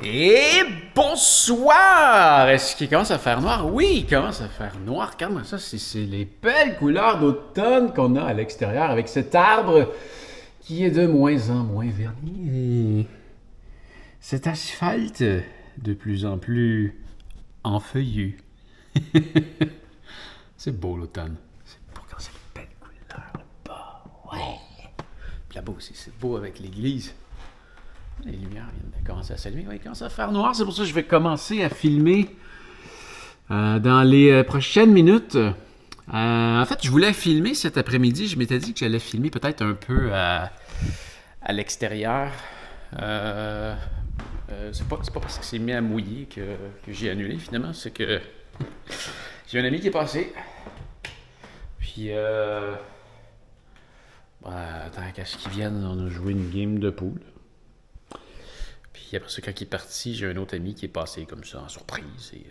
Et bonsoir! Est-ce qu'il commence à faire noir? Oui, il commence à faire noir. Regarde-moi ça, c'est les belles couleurs d'automne qu'on a à l'extérieur avec cet arbre qui est de moins en moins verni. Et cet asphalte de plus en plus enfeuillu. C'est beau l'automne. C'est beau quand c'est les belles couleurs là-bas. Ouais! Puis là-bas aussi, c'est beau avec l'église. Les lumières viennent de commencer à s'allumer. Oui, il commence à faire noir. C'est pour ça que je vais commencer à filmer dans les prochaines minutes. En fait, je voulais filmer cet après-midi. Je m'étais dit que j'allais filmer peut-être un peu à l'extérieur. C'est pas parce que c'est mis à mouiller que j'ai annulé, finalement. C'est que j'ai un ami qui est passé. Puis, tant qu'à ce qu'il vienne, on a joué une game de poule. Puis après ça, quand il est parti, j'ai un autre ami qui est passé comme ça en surprise. Et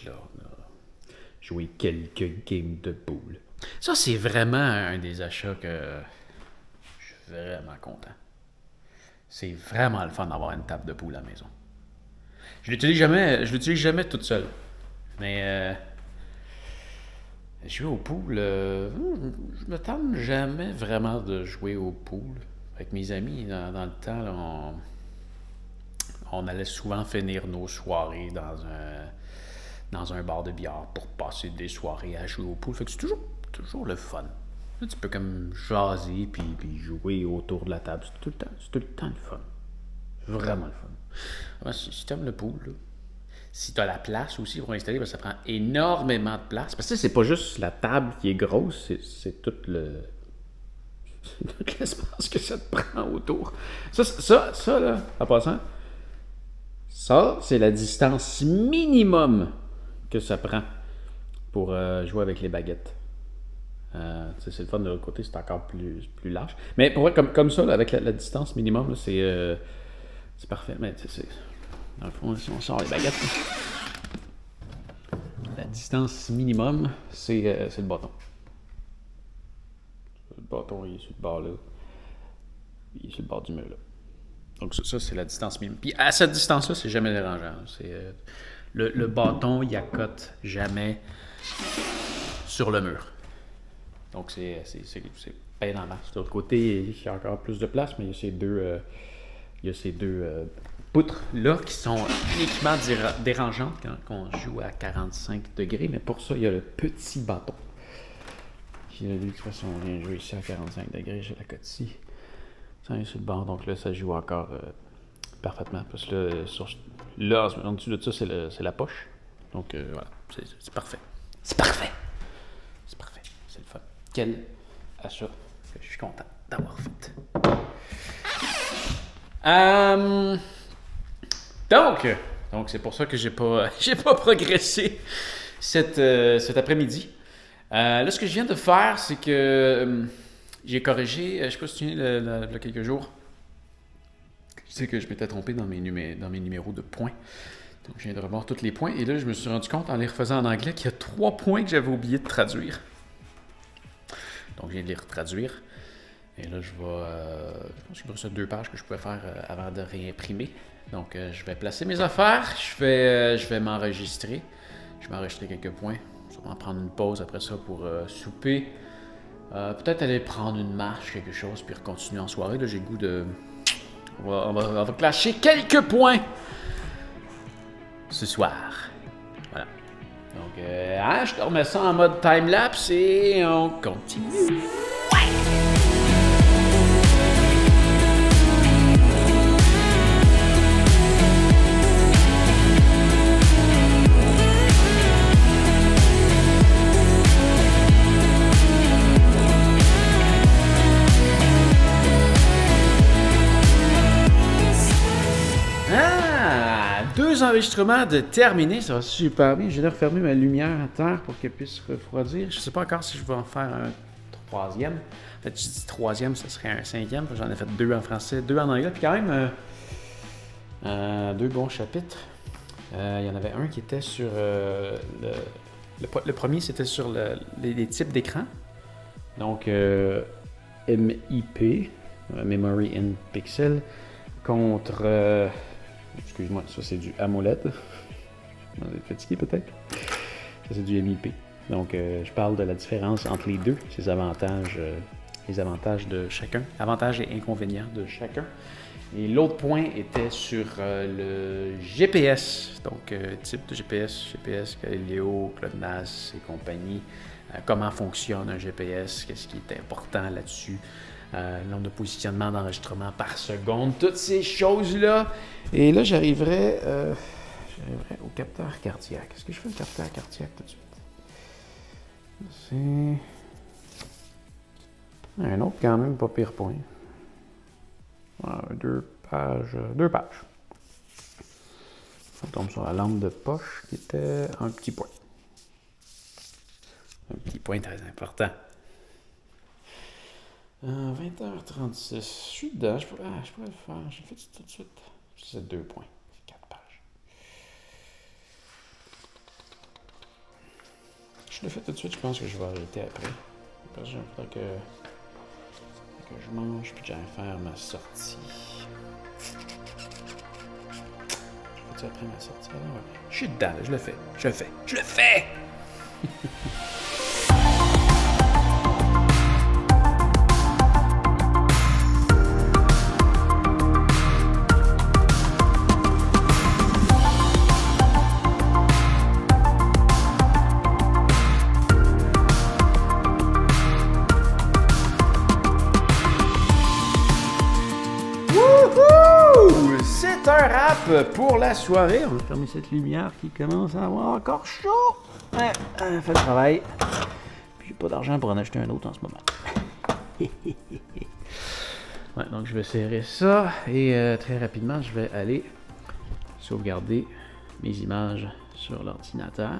là, on a joué quelques games de poule. Ça, c'est vraiment un des achats que je suis vraiment content. C'est vraiment le fun d'avoir une table de poule à la maison. Je l'utilise jamais toute seule. Mais jouer au pool, je me tente jamais vraiment de jouer au pool. Avec mes amis, dans le temps, là, on allait souvent finir nos soirées dans un bar de billard pour passer des soirées à jouer au pool. Fait que c'est toujours le fun. Là, tu peux comme jaser puis jouer autour de la table. C'est tout le temps le fun. Vraiment le fun. Ouais, si tu aimes le pool, là, si tu as la place aussi pour installer, ça prend énormément de place. Parce que c'est pas juste la table qui est grosse, c'est tout l'espace que ça te prend autour. Ça là, en passant, ça, c'est la distance minimum que ça prend pour jouer avec les baguettes. C'est le fun de l'autre côté, c'est encore plus large. Mais pour vrai, comme ça, là, avec la distance minimum, c'est parfait. Mais dans le fond, si on sort les baguettes, la distance minimum, c'est le bâton. Le bâton, il est sur le bord là. Il est sur le bord du mur là. Donc ça c'est la distance minimum. Puis à cette distance-là, c'est jamais dérangeant. C'est le bâton, il accote jamais sur le mur. Donc c'est bien dans la masse. De l'autre côté, il y a encore plus de place, mais il y a ces deux poutres-là qui sont uniquement dérangeantes quand on joue à 45 degrés. Mais pour ça, il y a le petit bâton. Qui, lui, de toute façon, on vient jouer ici à 45 degrés. J'ai la cote ici. Ça est sur le bord. Donc là, ça joue encore parfaitement. Parce que là, en dessous de ça, c'est la poche. Donc voilà, c'est parfait. C'est parfait. C'est parfait. C'est le fun. Quel achat que je suis content d'avoir fait. Donc c'est pour ça que j'ai pas progressé cet après-midi. Là, ce que je viens de faire, c'est que j'ai corrigé, je sais pas si tu viens il y a quelques jours, c'est que je m'étais trompé dans mes numéros de points. Donc je viens de revoir tous les points et là, je me suis rendu compte en les refaisant en anglais qu'il y a 3 points que j'avais oublié de traduire. Donc je viens de les retraduire. Et là, je pense qu'il me reste 2 pages que je pouvais faire avant de réimprimer. Donc, je vais placer mes affaires. Je vais m'enregistrer. Je vais m'enregistrer quelques points. Je vais prendre une pause après ça pour souper. Peut-être aller prendre une marche, quelque chose, puis continuer en soirée. Là, j'ai le goût de... On va clasher quelques points ce soir. Voilà. Donc, je te remets ça en mode time-lapse et on continue. Enregistrement de terminé, ça va super bien. J'ai refermé ma lumière à terre pour qu'elle puisse refroidir. Je sais pas encore si je vais en faire un 3e. En fait, je dis 3e, ça serait un 5e. J'en ai fait 2 en français, 2 en anglais. Puis quand même, 2 bons chapitres. Il y en avait un qui était sur le premier, c'était sur les types d'écran. Donc, MIP, Memory in Pixel, contre Excuse-moi, ça c'est du AMOLED. Vous êtes fatigué peut-être? Ça c'est du MIP. Donc je parle de la différence entre les deux, les avantages de chacun, avantages et inconvénients de chacun. Et l'autre point était sur le GPS, donc type de GPS, Galileo, GLONASS et compagnie, comment fonctionne un GPS, qu'est-ce qui est important là-dessus, nombre de positionnements d'enregistrement par seconde, toutes ces choses-là. Et là, j'arriverai au capteur cardiaque. Est-ce que je fais le capteur cardiaque tout de suite? C'est un autre quand même pas pire point. Deux pages. On tombe sur la lampe de poche qui était un petit point. Un petit point très important. 20h36. Je suis dedans. Je pourrais le faire. J'ai fait ça tout de suite. C'est 2 points. C'est 4 pages. Je le fais tout de suite. Je pense que je vais arrêter après. Parce que il faudra que je mange puis j'aille faire ma sortie. Fais-tu après ma sortie? Alors, je suis dedans, là, je le fais. C'est un rap pour la soirée. On va fermer cette lumière qui commence à avoir encore chaud. Ouais, fait le travail. Puis j'ai pas d'argent pour en acheter un autre en ce moment. Ouais, donc je vais serrer ça et très rapidement je vais aller sauvegarder mes images sur l'ordinateur.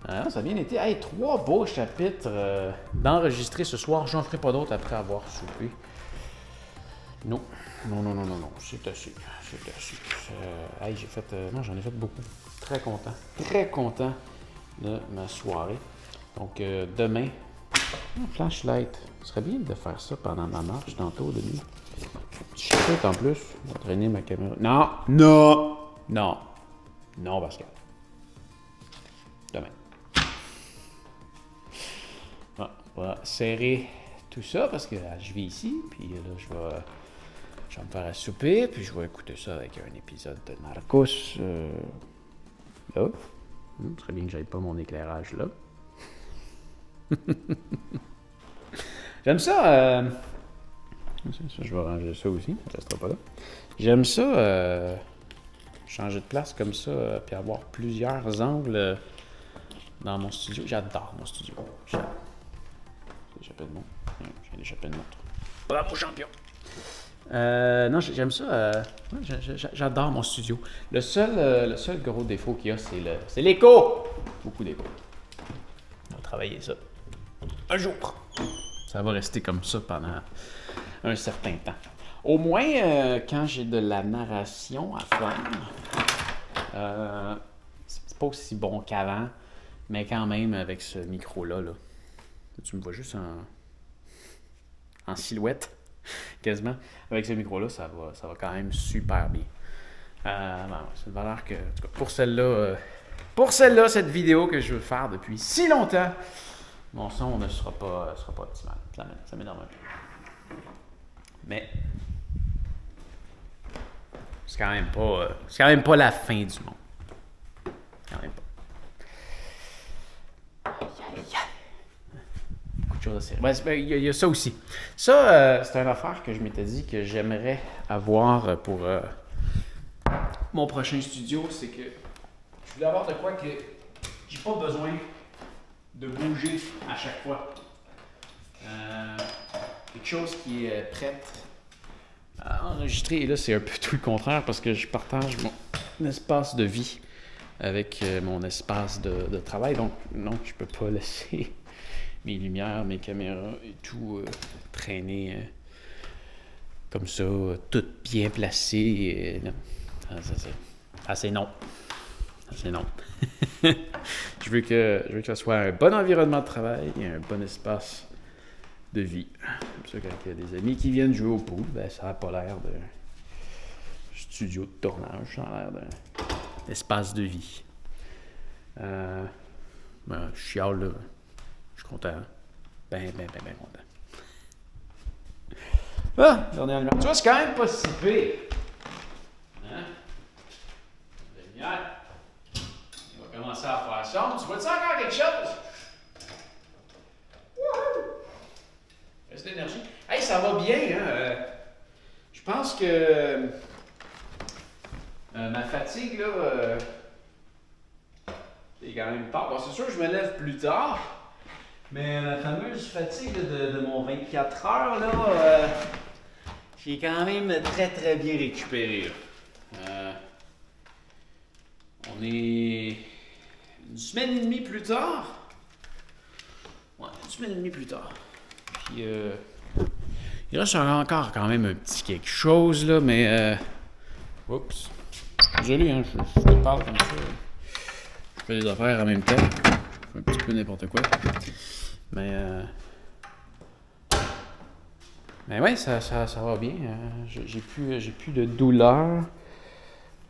Ça a bien été. Hey, 3 beaux chapitres d'enregistrer ce soir. J'en ferai pas d'autres après avoir soupé. Non, c'est assez. Hey, j'ai fait. Non, j'en ai fait beaucoup. Très content de ma soirée. Donc, demain, flashlight. Ce serait bien de faire ça pendant ma marche tantôt de nuit. Petit chapitre en plus. Je vais traîner ma caméra. Non, Pascal. Demain. Bon, on va serrer tout ça parce que là, je vis ici. Puis là, je vais me faire à souper, puis je vais écouter ça avec un épisode de Narcos. Là. Ce serait bien que j'aille pas mon éclairage là. J'aime ça. Je vais ranger ça aussi, ça restera pas là. J'aime ça, changer de place comme ça, puis avoir plusieurs angles dans mon studio. J'adore mon studio. J'ai l'échappée de montre. J'ai l'échappée de montre. Bravo, champion! Non, j'aime ça. J'adore mon studio. Le seul gros défaut qu'il y a, c'est l'écho. Beaucoup d'écho. On va travailler ça un jour. Ça va rester comme ça pendant un certain temps. Au moins, quand j'ai de la narration à faire, c'est pas aussi bon qu'avant, mais quand même avec ce micro-là, là, tu me vois juste en silhouette. Quasiment. Avec ce micro-là, ça va quand même super bien. C'est une valeur que, en tout cas, pour celle-là, cette vidéo que je veux faire depuis si longtemps, mon son ne sera pas optimal. Ça m'énerve un peu. Mais c'est quand même pas la fin du monde. Quand même pas. Il y a ça aussi. Ça, c'est une affaire que je m'étais dit que j'aimerais avoir pour mon prochain studio. C'est que je voulais avoir de quoi que j'ai pas besoin de bouger à chaque fois. Quelque chose qui est prête à enregistrer. Et là, c'est un peu tout le contraire parce que je partage mon espace de vie avec mon espace de travail. Donc, je peux pas laisser mes lumières, mes caméras et tout traîner comme ça, toutes bien placées. C'est non. Je veux que ça soit un bon environnement de travail et un bon espace de vie. Comme ça, quand il y a des amis qui viennent jouer au pool, ben, ça n'a pas l'air de... studio de tournage. Ça a l'air d'un espace de vie. Ben, je chiale, là. Je suis content. Ben content. Ah, dernière lumière. Tu vois, c'est quand même pas si pire. Hein? La lumière. On va commencer à faire sombre. Tu vois-tu encore quelque chose? Reste d'énergie. Hey, ça va bien, hein? Je pense que ma fatigue, là, c'est quand même tard. Bon, c'est sûr que je me lève plus tard, mais la fameuse fatigue de mon 24 heures, là, j'ai quand même très très bien récupéré. On est une semaine et demie plus tard. Ouais, une semaine et demie plus tard. Puis, il reste encore quand même un petit quelque chose, là, mais... Oups. Désolé, hein, je te parle comme ça. Je fais des affaires en même temps. Je fais un petit peu n'importe quoi. Mais ouais, ça va bien. J'ai plus de douleur.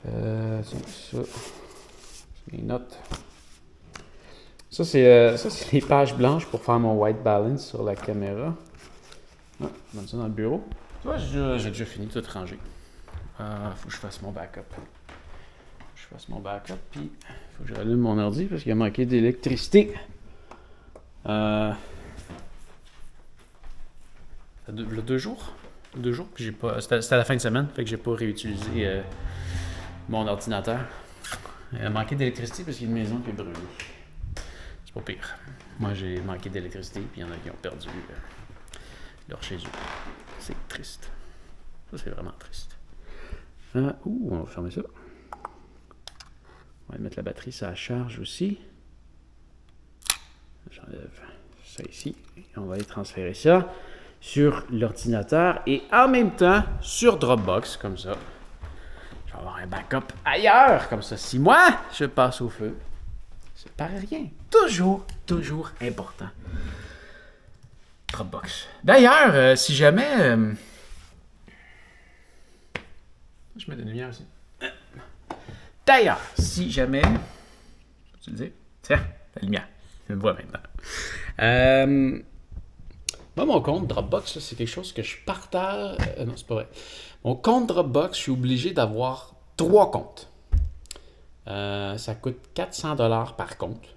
Ça. Les notes. Ça, c'est les pages blanches pour faire mon white balance sur la caméra. Ah, je mets ça dans le bureau. Tu vois, j'ai déjà fini de tout ranger. Faut que je fasse mon backup. Puis faut que je rallume mon ordi parce qu'il a manqué d'électricité. Il y a 2 jours. 2 jours, puis j'ai pas. C'était à la fin de semaine, fait que j'ai pas réutilisé mon ordinateur. Il a manqué d'électricité parce qu'il y a une maison qui est brûlée. C'est pas pire. Moi, j'ai manqué d'électricité, puis il y en a qui ont perdu leur chez eux. C'est triste. Ça, c'est vraiment triste. On va fermer ça. On va mettre la batterie sur la charge aussi. J'enlève ça ici. Et on va aller transférer ça sur l'ordinateur et en même temps sur Dropbox, comme ça. Je vais avoir un backup ailleurs, comme ça. Si moi, je passe au feu, c'est pas rien. Toujours important. Dropbox. D'ailleurs, si jamais... je mets des lumières aussi. D'ailleurs, si jamais... Tu le dis? Tiens, la lumière. Je me vois maintenant. Moi, mon compte Dropbox, là, c'est quelque chose que je partage... non, c'est pas vrai. Mon compte Dropbox, je suis obligé d'avoir 3 comptes. Ça coûte 400 $ par compte.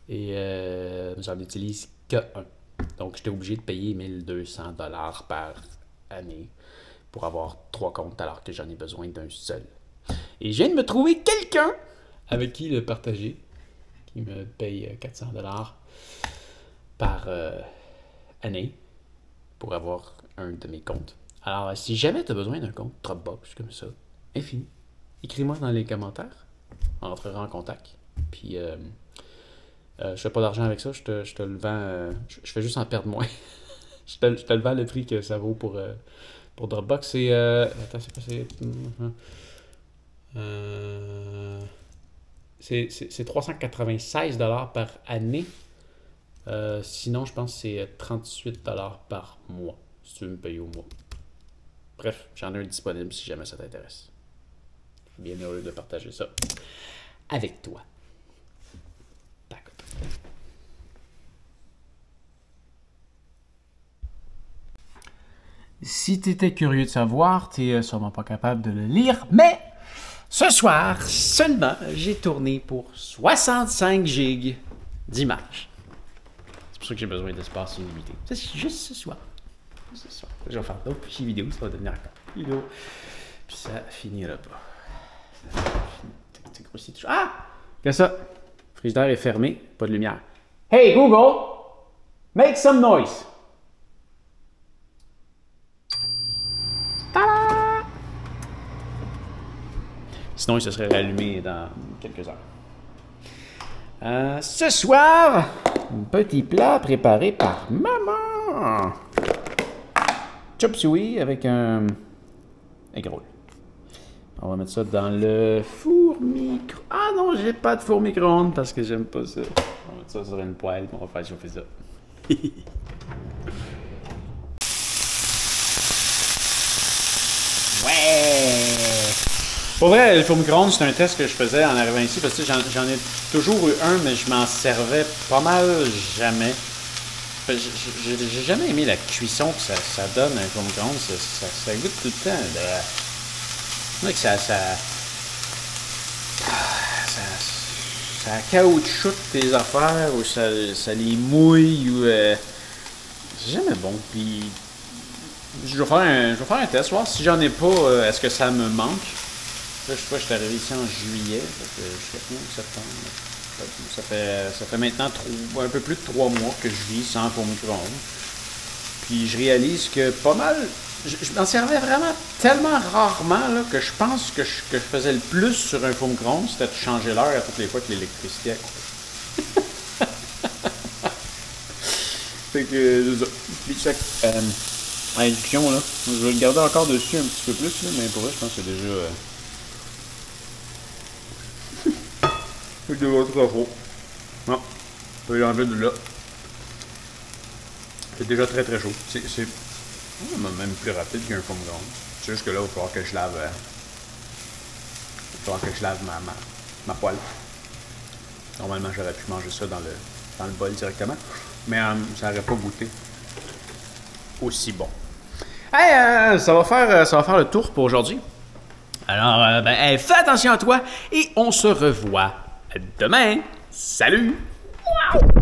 Et j'en utilise qu'un. Donc, j'étais obligé de payer 1200 $ par année pour avoir 3 comptes alors que j'en ai besoin d'un seul. Et je viens de me trouver quelqu'un avec qui le partager, qui me paye 400 $ par année pour avoir un de mes comptes. Alors, si jamais tu as besoin d'un compte Dropbox comme ça, infini, écris-moi dans les commentaires, on rentrera en contact. Puis, je fais pas d'argent avec ça, je te le vends, je fais juste en perdre moins. je te le vends le prix que ça vaut pour Dropbox. C'est, attends, c'est quoi, c'est 396 $ par année. Sinon, je pense que c'est 38 $ par mois, si tu veux me payer au mois. Bref, j'en ai un disponible si jamais ça t'intéresse. Je suis bien heureux de partager ça avec toi. D'accord. Si tu étais curieux de savoir, tu n'es sûrement pas capable de le lire, mais ce soir seulement, j'ai tourné pour 65 gigs d'images. C'est pour ça que j'ai besoin d'espace illimité. C'est juste ce soir. Je vais faire d'autres petites vidéos, ça va devenir encore plus lourd. Puis ça finira pas. C'est grossi toujours. Ah! Qu'est-ce que ça? Le frigidaire est fermé, pas de lumière. Hey Google! Make some noise! Ta-da! Sinon, il se serait rallumé dans quelques heures. Ce soir, un petit plat préparé par maman. Chop suey avec un egg roll. On va mettre ça dans le four micro. Ah non, j'ai pas de four micro-ondes parce que j'aime pas ça. On va mettre ça sur une poêle et on va faire chauffer ça. Pour vrai, le four micro-ondes, c'est un test que je faisais en arrivant ici parce que j'en ai toujours eu un, mais je m'en servais pas mal jamais. J'ai jamais aimé la cuisson que ça donne un four micro-ondes. Ça goûte tout le temps. C'est vrai que ça caoutchoute tes affaires ou ça les mouille ou c'est jamais bon. Puis je vais faire un test, voir si j'en ai pas, est-ce que ça me manque. Là, je sais pas, je suis arrivé ici en juillet, jusqu'à septembre. Ça fait maintenant un peu plus de 3 mois que je vis sans four micro-ondes. Puis je réalise que pas mal, je m'en servais vraiment tellement rarement là, que je pense que je faisais le plus sur un four micro-ondes, c'était de changer l'heure à toutes les fois que l'électricité a coupé. Fait que, c'est ça. Puis ça, à induction, là, je vais le garder encore dessus un petit peu plus, là, mais pour vrai, je pense que c'est déjà... c'est déjà trop chaud. Non, je vais l'enlever de là. C'est déjà très très chaud. C'est même plus rapide qu'un four micro-ondes. C'est juste que là, il va falloir que je lave... ma poêle. Normalement, j'aurais pu manger ça dans le bol directement. Mais ça n'aurait pas goûté aussi bon. Hey, ça va faire le tour pour aujourd'hui. Alors, fais attention à toi et on se revoit demain. Salut! Wow!